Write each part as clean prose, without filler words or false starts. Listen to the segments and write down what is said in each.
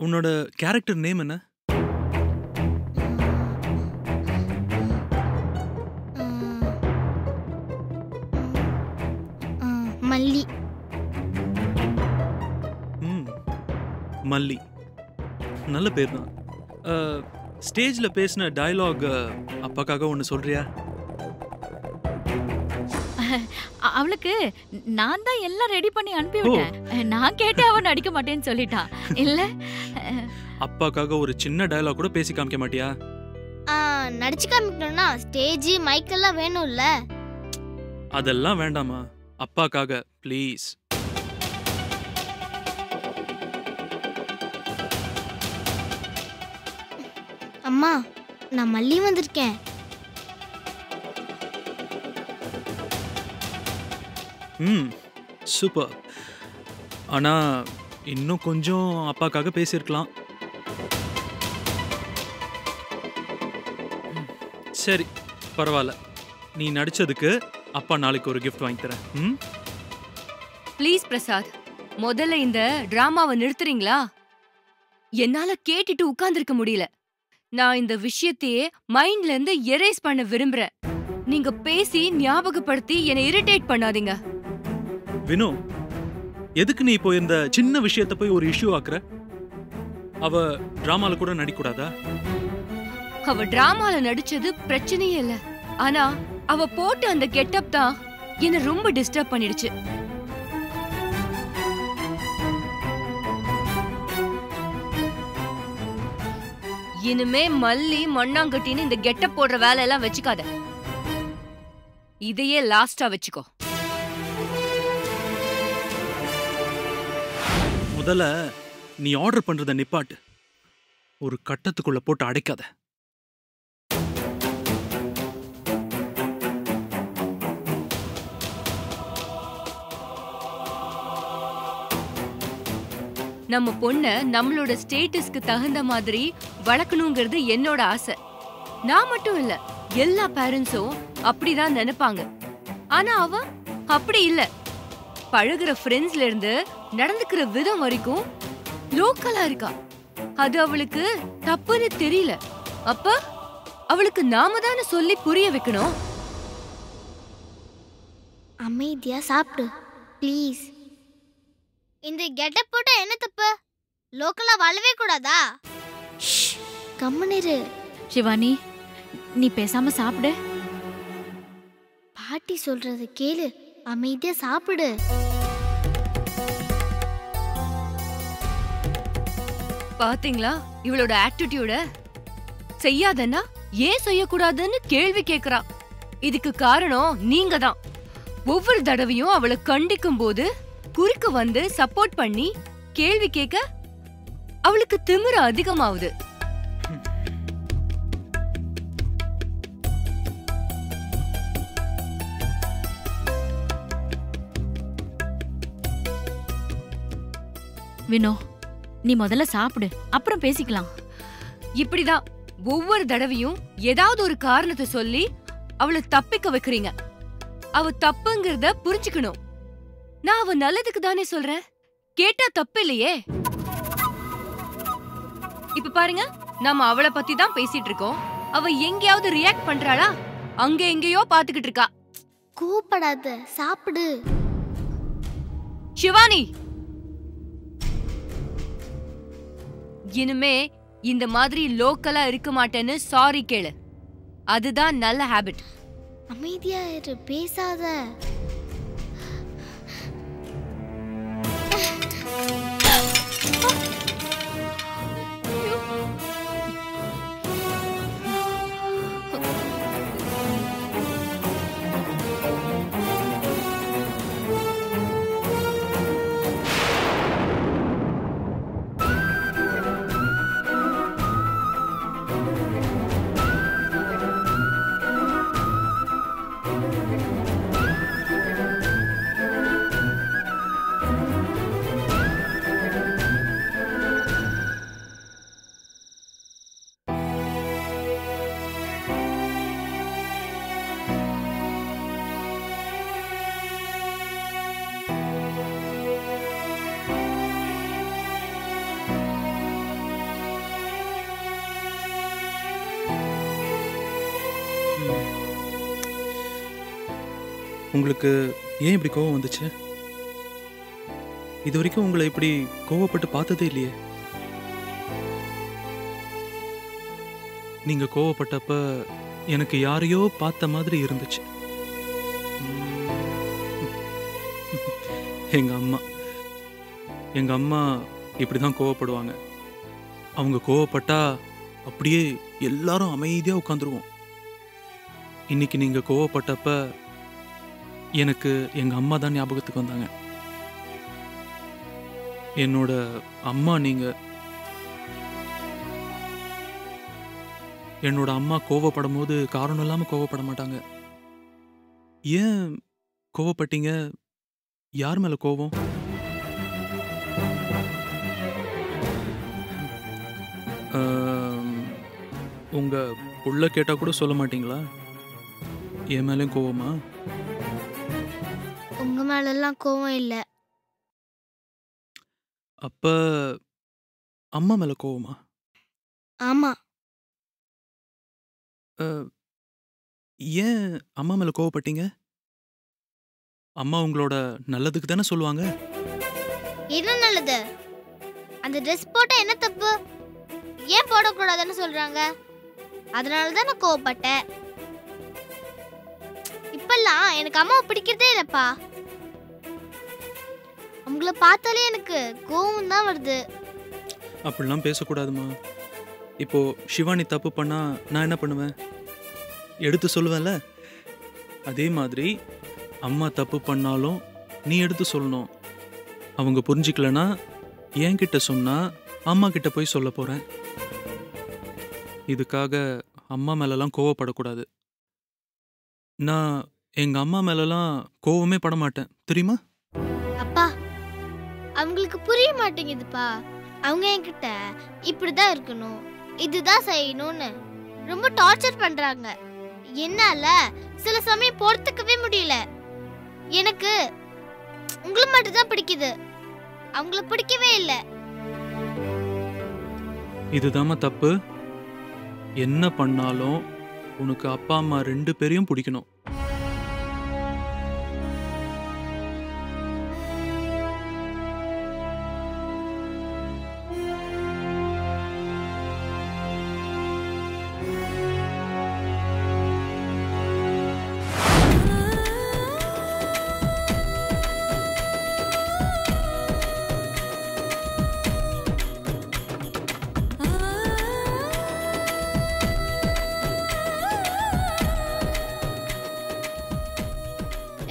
உன்னோட character name என்ன? மல்லி. மல்லி நல்ல பேர் தான். ஸ்டேஜ்ல பேசின டயலாக் அப்பாக்காக ஒன்று சொல்றியா? அவளுக்கு நான் தான் எல்லாம் ரெடி பண்ணி அனுப்பி விட்டேன். நான் கேட்டு அவன் நடிக்க மாட்டேன்னு சொல்லிட்டான். இல்ல அப்பாக்காக ஒரு சின்ன டயலாக் கூட பேசி காமிக்க மாட்டியா? நடிச்சு காமிக்கணும்னா ஸ்டேஜ் மைக் எல்லாம் வேணும்ல. அதெல்லாம் வேண்டாமா? அப்பாக்காக ப்ளீஸ். அம்மா, நான் மல்லி வந்திருக்கேன். சூப்பர். ஆனா இன்னும் கொஞ்சம் அப்பாக்காக பேசியிருக்கலாம். சரி பரவாயில்ல, நீ நடிச்சதுக்கு அப்பா நாளைக்கு ஒரு கிஃப்ட் வாங்கி தரேன். ப்ளீஸ் பிரசாத், முதல்ல இந்த டிராமாவை நிறுத்துறீங்களா? என்னால கேட்டுட்டு உட்கார்ந்திருக்க முடியல. நான் இந்த விஷயத்தையே மைண்ட்ல இருந்து எரேஸ் பண்ண விரும்புறேன். நீங்க பேசி ஞாபகப்படுத்தி என்னை இரிட்டேட் பண்ணாதீங்க. வினோ, எதுக்கு நீ இப்போ இந்த சின்ன விஷயத்தை போய் ஒரு இஷ்யூ ஆக்குற? அவ டிராமால கூட நடிக்கூடாதா? அவ டிராமால நடிச்சது பிரச்சனையே இல்ல. ஆனா அவ போட்ட அந்த கெட்டப் தான் என்ன ரொம்ப டிஸ்டர்ப் பண்ணிடுச்சு. இனிமே மல்லி மண்ணாங்கட்டின்னு இந்த கெட்டப் போடுற வேலையெல்லாம் வச்சுக்காத. இதையே லாஸ்டா வச்சுக்கோ. முதல்ல நீ ஆர்டர் பண்றத நிப்பாட்டு. ஒரு கட்டத்துக்குள்ள போட்டு அடைக்காத. நம்ம பொண்ண நம்மளோட ஸ்டேட்டஸ்க்கு தகுந்த மாதிரி வளர்க்கணுங்கிறது என்னோட ஆசை. நான் மட்டும் இல்ல, எல்லா பேரண்ட்ஸும் அப்படிதான் நினைப்பாங்க. ஆனா அவ அப்படி இல்ல. பழகுற ஃப்ரெண்ட்ஸ்ல இருந்து நடந்துக்கிற விதம் வரைக்கும் லோக்கலா இருக்கா. அது அவளுக்கு தப்புன்னு தெரியல. அப்ப அவளுக்கு நாம தானே சொல்லி புரிய வைக்கணும். அமைதியா சாப்பிடு ப்ளீஸ். இந்த கெட்டப் போட்டா என்ன தப்பு? லோக்கலா வாழவே கூடாதா? கம்முனிரு. சிவானி, நீ பேசாம சாப்பிடு. பாட்டி சொல்றது கேளு, அமைதியா சாப்பிடு. பாத்தீங்களா இவளோட ஆட்டிடியூட? செய்யாதன்னா ஏன் செய்யக்கூடாதுன்னு கேள்வி கேக்குறா. இதுக்கு காரணம் நீங்க தான். ஒவ்வொரு தடவையும் அவளை கண்டிக்கும் போது குறுக்கு வந்து சப்போர்ட் பண்ணி கேள்வி கேட்க அவளுக்கு திமிரு அதிகமாவுது. வினோ, நீ முதல்ல சாப்பிடு, அப்புறம் பேசிக்கலாம். இப்படிதான் ஒவ்வொரு தடவையும் ஏதாவது ஒரு காரணத்தை சொல்லி அவளை தப்பிக்க வைக்கிறீங்க. அவ தப்புங்கிறத புரிஞ்சுக்கணும். நான் அவ நல்லதுக்கு தானே சொல்றேன். கேட்டா தப்பு இல்லையே. இப்ப பாருங்க, நாம அவளை பத்தி தான் பேசிட்டு இருக்கோம். அவ எங்கேயாவது ரியாக்ட் பண்றாளா? அங்க எங்கேயோ பாத்துக்கிட்டு இருக்கா. கூப்பிடாத, சாப்பிடு. சிவானி, இனிமே இந்த மாதிரி லோக்கலா இருக்க மாட்டேன்னு சாரி கேளு. அதுதான் நல்ல ஹாபிட். அமைதியா இரு, பேசாத. உங்களுக்கு ஏன் இப்படி கோவம் வந்துச்சு? இது வரைக்கும் உங்களை இப்படி கோவப்பட்டு பார்த்ததே இல்லையே. நீங்க கோவப்பட்டப்ப எனக்கு யாரையோ பார்த்த மாதிரி இருந்துச்சு. எங்க அம்மா இப்படிதான் கோவப்படுவாங்க. அவங்க கோவப்பட்டா அப்படியே எல்லாரும் அமைதியா உட்காந்துருவோம். இன்னைக்கு நீங்க கோவப்பட்டப்ப எனக்கு எங்க அம்மா தான் ஞாபகத்துக்கு வந்தாங்க. என்னோட அம்மா நீங்க. என்னோட அம்மா கோவப்படும் போது காரணம் இல்லாம கோவப்பட மாட்டாங்க. ஏன் கோவப்பட்டீங்க? யார் மேல கோவம்? உங்க புள்ள கேட்டா கூட சொல்ல மாட்டீங்களா? என் மேலேயும் கோவமா? உங்க மேலெல்லாம் கோவம் இல்ல. அப்ப அம்மா மேல கோவமா? ஆமா. ஏன் அம்மா மேல கோவப்பட்டீங்க? அம்மா உங்களோட நல்லதுக்கு தானே சொல்லுவாங்க. என்ன நல்லது? அந்த ட்ரெஸ் போட்டா என்ன தப்பு? ஏன் போடக்கூடாதுன்னு சொல்றாங்க. அதனால தான் நான் கோவப்பட்டேன். இப்பெல்லாம் எனக்கு அம்மாவை பிடிக்கிறதே இல்லப்பா. அவங்கள பார்த்தாலே எனக்கு கோவம் தான் வருது. அப்படிலாம் பேசக்கூடாதுமா. இப்போ சிவானி தப்பு பண்ணா நான் என்ன பண்ணுவேன்? எடுத்து சொல்லுவேன்ல. அதே மாதிரி அம்மா தப்பு பண்ணாலும் நீ எடுத்து சொல்லணும். அவங்க புரிஞ்சிக்கலனா என்கிட்ட சொன்னா அம்மா கிட்ட போய் சொல்ல போறேன். இதுக்காக அம்மா மேலெல்லாம் கோவப்படக்கூடாது. நான் எங்க அம்மா மேலெல்லாம் கோவமே பட மாட்டேன், தெரியுமா? அப்பா, அவங்களுக்கு புரிய மாட்டேங்குதுப்பா. அவங்க என்கிட்ட இப்படிதான் இருக்கணும், இதுதான் செய்யணும்னு ரொம்ப டார்ச்சர் பண்றாங்க. என்னால சில சமயம் பொறுத்துக்கவே முடியல. எனக்கு உங்களை மட்டும் தான் பிடிக்குது, அவங்கள பிடிக்கவே இல்லை. இதுதாம்மா தப்பு. என்ன பண்ணாலும் உனக்கு அப்பா அம்மா 2 பேரையும் பிடிக்கணும்.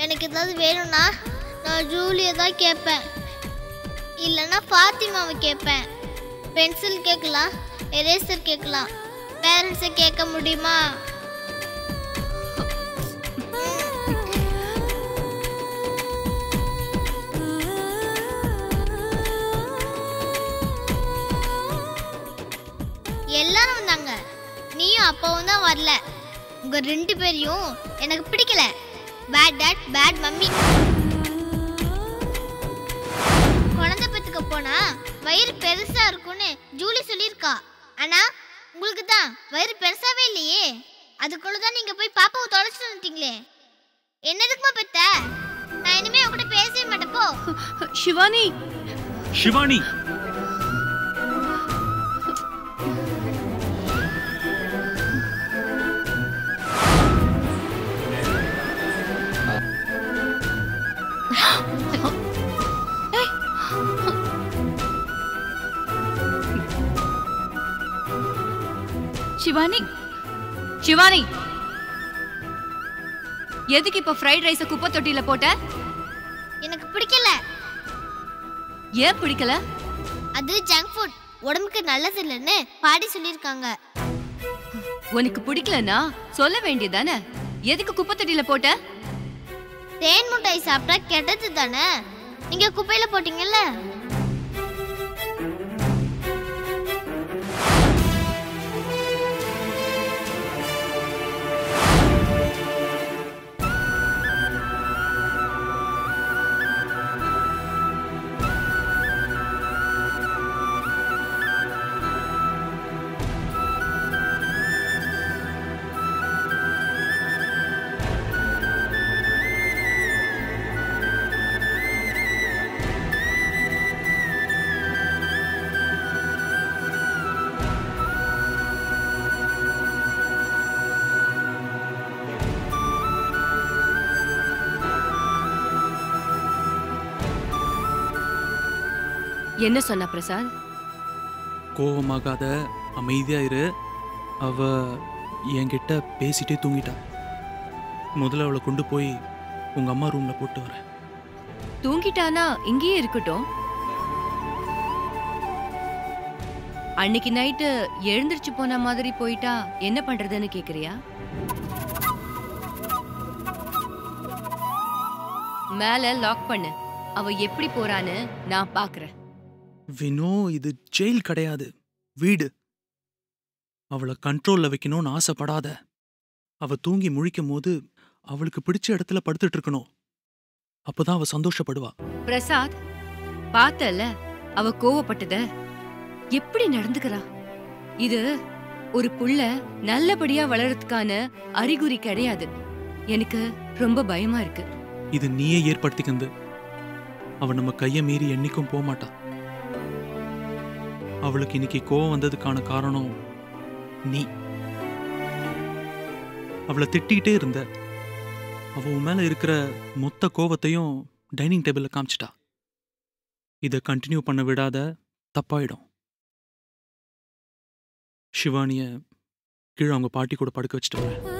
எனக்கு ஏதாவது வேணும்னா நான் ஜூலியை தான் கேட்பேன், இல்லைன்னா ஃபாத்திமாவை கேட்பேன். பென்சில் கேட்கலாம், எரேசர் கேட்கலாம். பேரண்ட்ஸை கேட்க முடியுமா? எல்லாரும் வந்தாங்க, நீயும் அப்பாவும் தான் வரல. உங்க 2 பேரையும் எனக்கு பிடிக்கல. Bad dad, bad mummy. குழந்தை பெத்துக்க போனா வயிறு பெருசா இருக்கும்னு ஜூலி சொல்லியிருக்கா. ஆனா உங்களுக்கு தான் வயிறு பெருசாவே இல்லையே. அதுக்குள்ளதான் நீங்க போய் பாப்பாவை தொலைச்சிட்டு வந்துட்டீங்களே. என்னதுக்குமா பெத்த? நான் இனிமே உங்ககிட்ட பேசவே மாட்டேன், போ. சிவானி, சிவானி, சிவானி, சிவானி, எதுக்கு இப்ப ஃப்ரைட் ரைஸ குப்பை தொட்டியில போட்ட? எனக்கு பிடிக்கல. ஏன் பிடிக்கல? அது ஜங்க் ஃபுட், உடம்புக்கு நல்லது இல்லைன்னு பாட்டி சொல்லியிருக்காங்க. உனக்கு பிடிக்கலனா சொல்ல வேண்டியதானே? எதுக்கு குப்பை தொட்டியில போட்ட? தேன் முட்டாய் சாப்பிட்டா கெட்டது தானே, நீங்க குப்பையில போட்டீங்கல்ல. என்ன சொன்னா பிரசாத்? கோவமாகாத, அமைதியா இரு. அவ என்கிட்ட பேசிட்டே தூங்கிட்டா. முதல்ல அவளை கொண்டு போய் உங்க அம்மா ரூம்ல போட்டு வரேன். தூங்கிட்டானா இங்கேயே இருக்கட்டும். அன்னைக்கு நைட்டு எழுந்திருச்சு போன மாதிரி போயிட்டா என்ன பண்றதுன்னு கேக்குறியா? மேல லாக் பண்ணு. அவ எப்படி போறான்னு நான் பாக்குறேன். வினோ, இது ஜெயில் கிடையாது, வீடு. அவளை கண்ட்ரோல்ல வைக்கணும்னு ஆசைப்படாத. அவ தூங்கி முழிக்கும் போது அவளுக்கு பிடிச்ச இடத்துல படுத்துட்டு இருக்கணும். அப்பதான் அவ சந்தோஷப்படுவா. பிரசாத், பார்த்தல அவ கோவப்பட்டத, எப்படி நடந்துக்கிறா? இது ஒரு புள்ள நல்லபடியா வளர்றதுக்கான அறிகுறி கிடையாது. எனக்கு ரொம்ப பயமா இருக்கு. இது நீயே ஏற்படுத்திக்கிறது. அவ நம்ம கைய மீறி என்னைக்கும் போக மாட்டா. அவளுக்கு இன்னைக்கு கோவம் வந்ததுக்கான காரணம் நீ. அவளை திட்டிகிட்டே இருந்த. அவ உன் மேல இருக்கிற மொத்த கோவத்தையும் டைனிங் டேபிள்ல காமிச்சிட்டா. இதை கண்டினியூ பண்ண விடாத, தப்பாயிடும். சிவானிய கீழே அவங்க பாட்டி கூட படுக்க வச்சுட்டு வரேன்.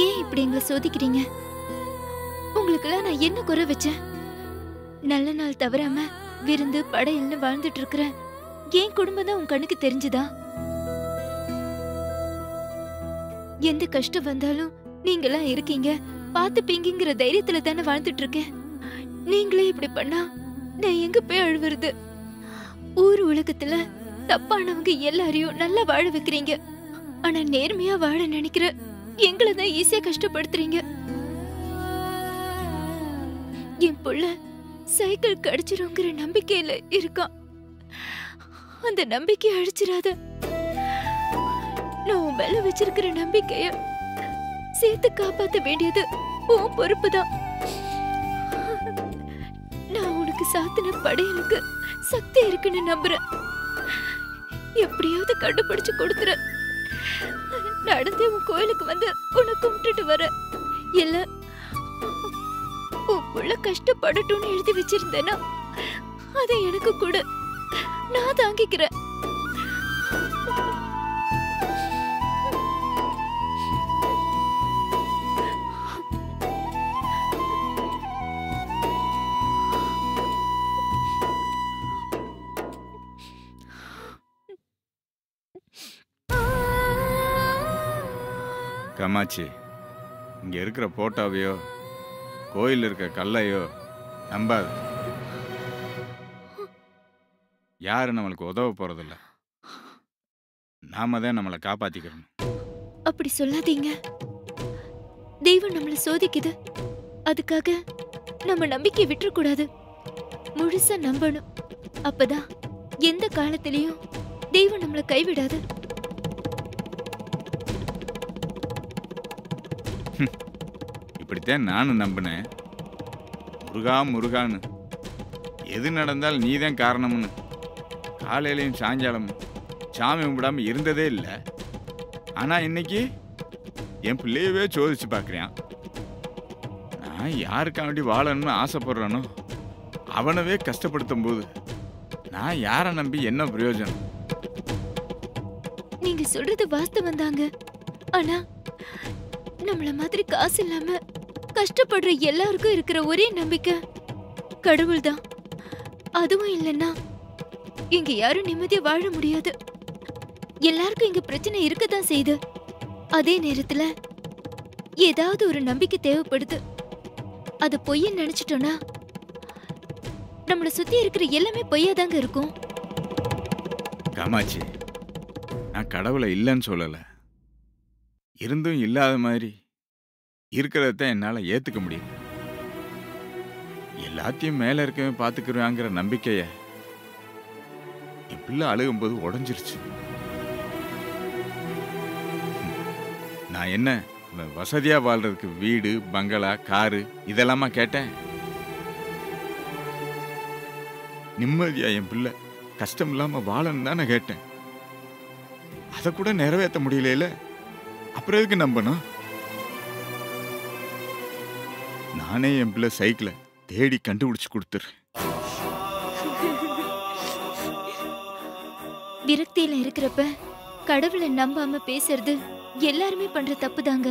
ஏன் இப்படி எங்களை சோதிக்கிறீங்க? உங்களுக்கெல்லாம் நான் என்ன குறை வச்சேன்? நல்ல நாள் தவறாம விருந்து படையல்னு வாழ்ந்துட்டு இருக்கிறேன். என் குடும்பம் தான் உன் கண்ணுக்கு தெரிஞ்சுதா? எந்த கஷ்டம் வந்தாலும் நீங்களாம் இருக்கீங்க, பாத்துப்பீங்கிற தைரியத்துல தானே வாழ்ந்துட்டு இருக்கேன். நீங்களே இப்படி பண்ணா நான் எங்க போய் அழுவுறது? ஊர் உலகத்துல தப்பானவங்க எல்லாரையும் நல்லா வாழ வைக்கிறீங்க. ஆனா நேர்மையா வாழ நினைக்கிற எங்களை தான் ஈஸியா கஷ்டப்படுத்துறீங்க. என் புள்ள சைக்கிள் கிடைச்சிருங்கிற நம்பிக்கையில இருக்கான். அந்த நம்பிக்கையை அழிச்சிடாத. நான் உன் மேல வச்சிருக்கிற நம்பிக்கைய சேர்த்து காப்பாத்த வேண்டியது உன் பொறுப்பு தான். நான் உனக்கு சாத்தின படையலுக்கு சக்தி இருக்குன்னு நம்புறேன். எப்படியாவது கண்டுபிடிச்சு கொடுத்துற. நடந்தே உன் கோயிலுக்கு வந்து உன்னை கும்பிட்டுட்டு வர. இல்ல உன் புள்ள கஷ்டப்படட்டும்னு எழுதி வச்சிருந்தேன்னா அதை எனக்கு கூட நான் தாங்கிக்கிறேன். காமாட்சி, இங்கே இருக்கிற போட்டோவையோ கோயில் இருக்க கல்லையோ நம்பாது. யாரும் நம்மளுக்கு உதவ போறதில்ல. நாம தான் நம்மளை காப்பாத்திக்கணும். அப்படி சொல்லாதீங்க. தெய்வம் நம்மளை சோதிக்குது. அதுக்காக நம்ம நம்பிக்கை விட்டுறக்கூடாது. முழுசா நம்பணும். அப்பதான் எந்த காலத்திலையும் தெய்வம் நம்மளை கைவிடாது. இப்படித்தான் நானும் நம்பினேன். முருகா முருகான்னு எது நடந்தால் நீதான் காரணம்னு காலையிலையும் சாயங்காலமும் சாமி கும்பிடாம இருந்ததே இல்லை. ஆனா இன்னைக்கு என் பிள்ளையவே சோதிச்சு பார்க்குறேன். நான் யாருக்கா வேண்டி வாழணும்னு ஆசைப்படுறேனோ அவனவே கஷ்டப்படுத்தும் போது நான் யாரை நம்பி என்ன பிரயோஜனம்? நீங்க சொல்றது வாஸ்தவம் தாங்க. ஆனா நம்மள மாதிரி காசு இல்லாம கஷ்டப்படுற எல்லாருக்கும் இருக்கிற ஒரே நம்பிக்கை கடவுள் தான். அதுவும் இல்லைன்னா இங்க யாரும் நிம்மதியா வாழ முடியாது. எல்லாருக்கும் இங்க பிரச்சனை இருக்கத்தான் செய்யுது. அதே நேரத்துல ஏதாவது ஒரு நம்பிக்கை தேவைப்படுது. அது பொய்ன்னு நினைச்சிட்டோம்னா நம்மள சுத்தி இருக்கிற எல்லாமே பொய்யாதாங்க இருக்கும். காமாட்சி, நான் கடவுளை இல்லைன்னு சொல்லலை, இருந்தும் இல்லாத மாதிரி இருக்கிறத என்னால் ஏற்றுக்க முடியல. எல்லாத்தையும் மேலே இருக்கவன் பார்த்துக்குறாங்கிற நம்பிக்கைய என் பிள்ளை அழுகும்போது உடஞ்சிருச்சு. நான் என்ன வசதியாக வாழ்றதுக்கு வீடு, பங்களா, காரு இதெல்லாமா கேட்டேன்? நிம்மதியா என் பிள்ளை கஷ்டம் இல்லாமல் வாழன்னு தான் நான் கேட்டேன். அதை கூட நிறைவேற்ற முடியல. அப்புறம் எதுக்கு நம்பணும்? நானே என் பிள்ளை சைக்கிளை தேடி கண்டுபிடிச்சு கொடுத்துறேன். விரக்தியில இருக்கிறப்ப கடவுளை நம்பாம பேசுறது எல்லாருமே பண்ற தப்பு தாங்க.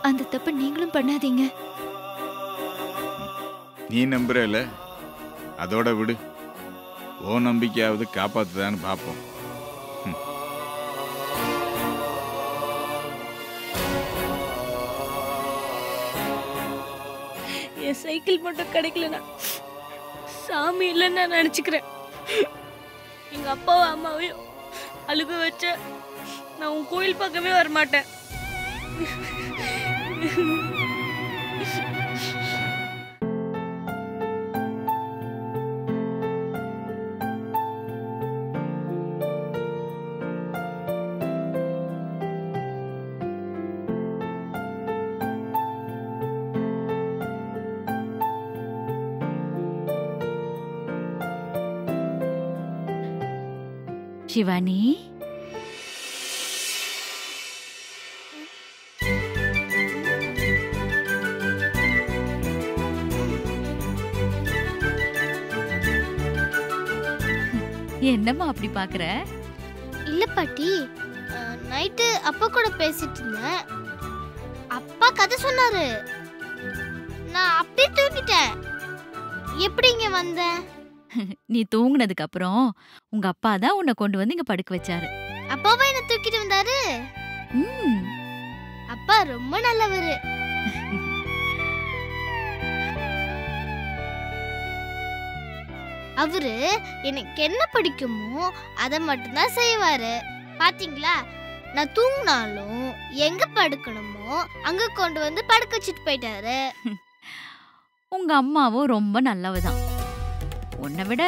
அந்த தப்பு நீங்களும் பண்ணாதீங்க. நீ நம்புறல, அதோட விடு. ஓ நம்பிக்கையாவது காப்பாத்துதான்னு பார்ப்போம். என் சைக்கிள் மட்டும் கிடைக்கலனா சாமி இல்லைன்னு நான் நினச்சிக்கிறேன். எங்க அப்பாவும் அம்மாவையும் அழுக வச்ச நான் உன் கோயில் பக்கமே வரமாட்டேன். சிவானி, என்னம்மா அப்படி பாக்குற? இல்ல பாட்டி, நைட்டு அப்பா கூட பேசிட்டு இருந்தேன். அப்பா கதை சொன்னாரு. நான் அப்படியே தூங்கிட்டேன். எப்படி இங்க வந்தேன்? நீ தூங்குனதுக்கு அப்புறம் உங்க அப்பா தான் உன்னை கொண்டு வந்து இங்க படுக்க வச்சாரு. அப்பாவா என்ன தூக்கிட்டு வந்தாரு? அப்பா ரொம்ப நல்லவரு. அவரு எனக்கு என்ன பிடிக்குமோ அதை மட்டும்தான் செய்வாரு. பாத்தீங்களா, நான் தூங்கினாலும் எங்க படுக்கணுமோ அங்க கொண்டு வந்து படுக்க வச்சுட்டு போயிட்டாரு. உங்க அம்மாவும் ரொம்ப நல்லவதான். உன்னை விட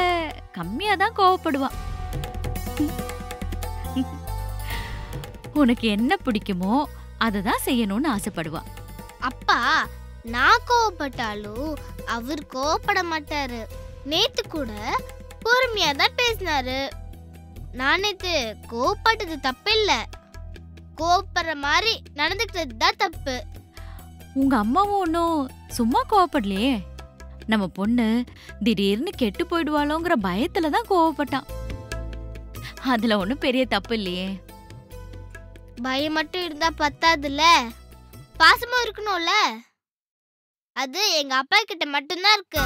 கம்மியா தான் கோவப்படுவா. உனக்கு என்ன பிடிக்குமோ அததான் செய்யணும்னு ஆசைப்படுவா. அப்பா நான் கோவப்பட்டாலும் அவர் கோவப்பட மாட்டாரு. நேத்து கூட பொறுமையா தான் பேசினாரு. நான் நேத்து கோவப்பட்டது தப்பு இல்ல, கோவப்படுற மாதிரி நடந்துக்கிட்டது தான் தப்பு. உங்க அம்மாவும் ஒன்னும் சும்மா கோவப்படலையே. நம்ம பொண்ணு திடீர்னு கெட்டு போயிடுவாளோங்கிற பயத்துல தான் கோவப்பட்டான். அதுல ஒன்னும் பெரிய தப்பு இல்லையே. பயம் மட்டும் இருந்தா பத்தாதுல்ல, பாசமும் இருக்கணும்ல. அது எங்க அப்பா கிட்ட மட்டும்தான் இருக்கு.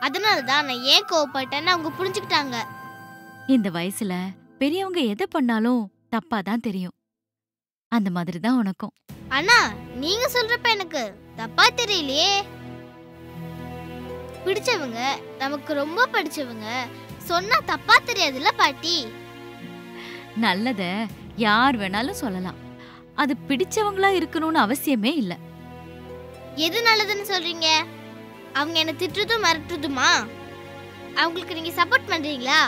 அதனாலதான் நான் ஏன் கோவப்பட்டேன்னு அவங்க புரிஞ்சுக்கிட்டாங்க. இந்த வயசுல பெரியவங்க எதை பண்ணாலும் தப்பாதான் தெரியும். அந்த மாதிரி தான் உனக்கும். ஆனா நீங்க சொல்றப்ப எனக்கு தப்பா தெரியலையே. பிடிச்சவங்க, நமக்கு ரொம்ப பிடிச்சவங்க சொன்னா தப்பா தெரியாதுல்ல பாட்டி? நல்லத யார் வேணாலும் சொல்லலாம். அது பிடிச்சவங்களா இருக்கணும்னு அவசியமே இல்ல. எது நல்லதுன்னு சொல்றீங்க? அவங்க என்ன திட்டுறதும் மிரட்டுறதுமா? அவங்களுக்கு நீங்க சப்போர்ட் பண்றீங்களா?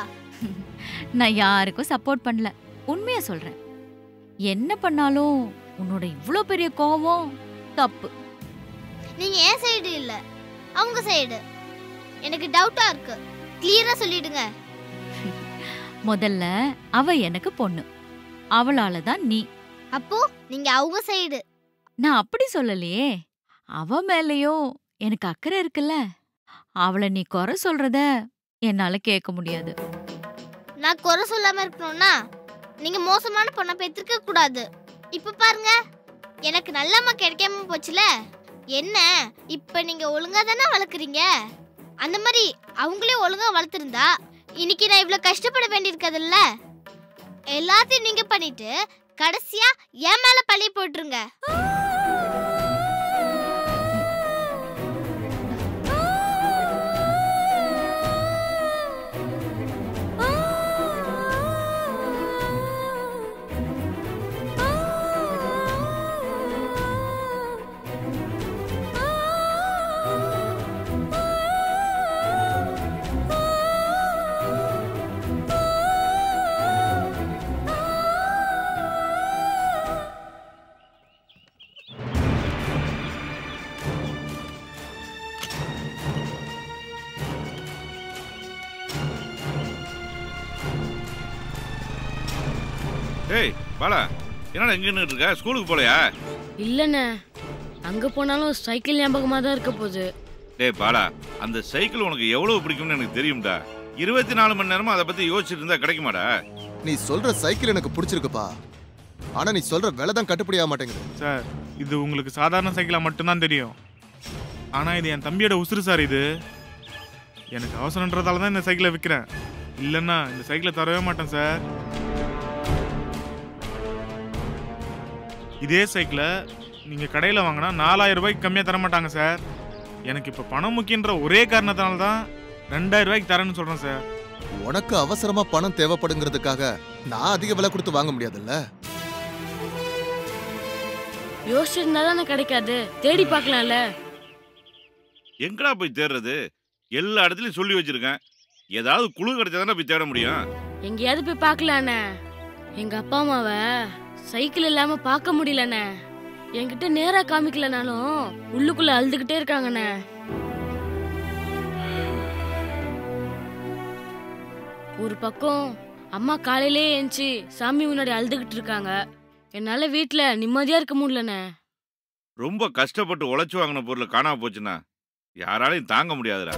நான் யாருக்கும் சப்போர்ட் பண்ணல, உண்மையா சொல்றேன். என்ன பண்ணாலும் உன்னோட இவ்ளோ பெரிய கோவம் தப்பு. நீங்க ஏன் சைடு இல்ல, அவங்க சைடு. எனக்கு டவுட்டா இருக்கு, கிளியரா சொல்லிடுங்க. முதல்ல அவ எனக்கு பொண்ணு, அவளால தான் நீ. அப்போ நீங்க அவங்க சைடு. நான் அப்படி சொல்லலையே. அவ மேலயும் எனக்கு அக்கறை இருக்குல்ல. அவளை நீ குறை சொல்றத என்னால கேட்க முடியாது. நான் குறை சொல்லாம இருக்கணும்னா நீங்க மோசமான பொண்ணை பெற்றிருக்க கூடாது. இப்ப பாருங்க, எனக்கு நல்லம்மா கிடைக்காம போச்சுல. என்ன இப்ப நீங்க ஒழுங்கா தானே வளர்க்குறீங்க? அந்த மாதிரி அவங்களே ஒழுங்கா வளர்த்துருந்தா இன்னைக்கு நான் இவ்வளவு கஷ்டப்பட வேண்டியிருக்கதில்ல. எல்லாத்தையும் நீங்க பண்ணிட்டு கடைசியா என் மேல பழி போட்டுருங்க. ஏய் பாலா, என்னடா எங்க நின்னுட்டு இருக்க? ஸ்கூலுக்கு போலையா? இல்லண்ணே, அங்க போனாலும் சைக்கிள் ஞாபகமா தான் இருக்க போகுது. டேய் பாலா, அந்த சைக்கிள் உனக்கு எவ்வளவு பிடிக்கும்னு எனக்கு தெரியும்டா. 24 மணி நேரமா அதை பத்தி யோசிச்சுட்டு இருந்தா கிடைக்குமாடா? நீ சொல்ற சைக்கிள் எனக்கு பிடிச்சிருக்குப்பா, ஆனா நீ சொல்ற விலை தான் கட்டுப்படி ஆக மாட்டேங்குது. சார், இது உங்களுக்கு சாதாரண சைக்கிளா மட்டும்தான் தெரியும். ஆனா இது என் தம்பியோட உசுறு சார். இது எனக்கு அவசரன்றதால தான் இந்த சைக்கிளை விற்கிறேன். இல்லைன்னா இந்த சைக்கிளை தரவே மாட்டேன் சார். இதே சைக்கிளை நீங்க கடையில் வாங்கினா 4000 ரூபாய்க்கு கம்மியாக தர மாட்டாங்க சார். எனக்கு இப்போ பணம் முக்கியன்ற ஒரே காரணத்தினால தான் 2000 ரூபாய்க்கு தரேன்னு சொல்றேன் சார். உனக்கு அவசரமா பணம் தேவைப்படுங்கிறதுக்காக நான் அதிக விலை கொடுத்து வாங்க முடியாதுல்ல. யோசிச்சிருந்தா தானே கிடைக்காது, தேடி பார்க்கலாம்ல. எங்கடா போய் தேடுறது? எல்லா இடத்துலயும் சொல்லி வச்சிருக்கேன். ஏதாவது குழு கிடைச்சாதானே போய் தேட முடியும். எங்கேயாவது போய் பார்க்கலாண்ணே. எங்க அப்பா அம்மாவை சைக்கிள் இல்லாம பார்க்க முடியலண்ணே. என்கிட்ட நேரா காமிக்கலனாலும் உள்ளுக்குள்ள அழுதுகிட்டே இருக்காங்கண்ணே. ஒரு பக்கம் அம்மா காலையிலே ஏஞ்சி சாமி முன்னாடி அழுதுகிட்டு இருக்காங்க. என்னால வீட்டுல நிம்மதியா இருக்க முடியலண்ணே. ரொம்ப கஷ்டப்பட்டு உழைச்சு வாங்கின பொருளை காணாம போச்சுன்னா யாராலையும் தாங்க முடியாதுடா.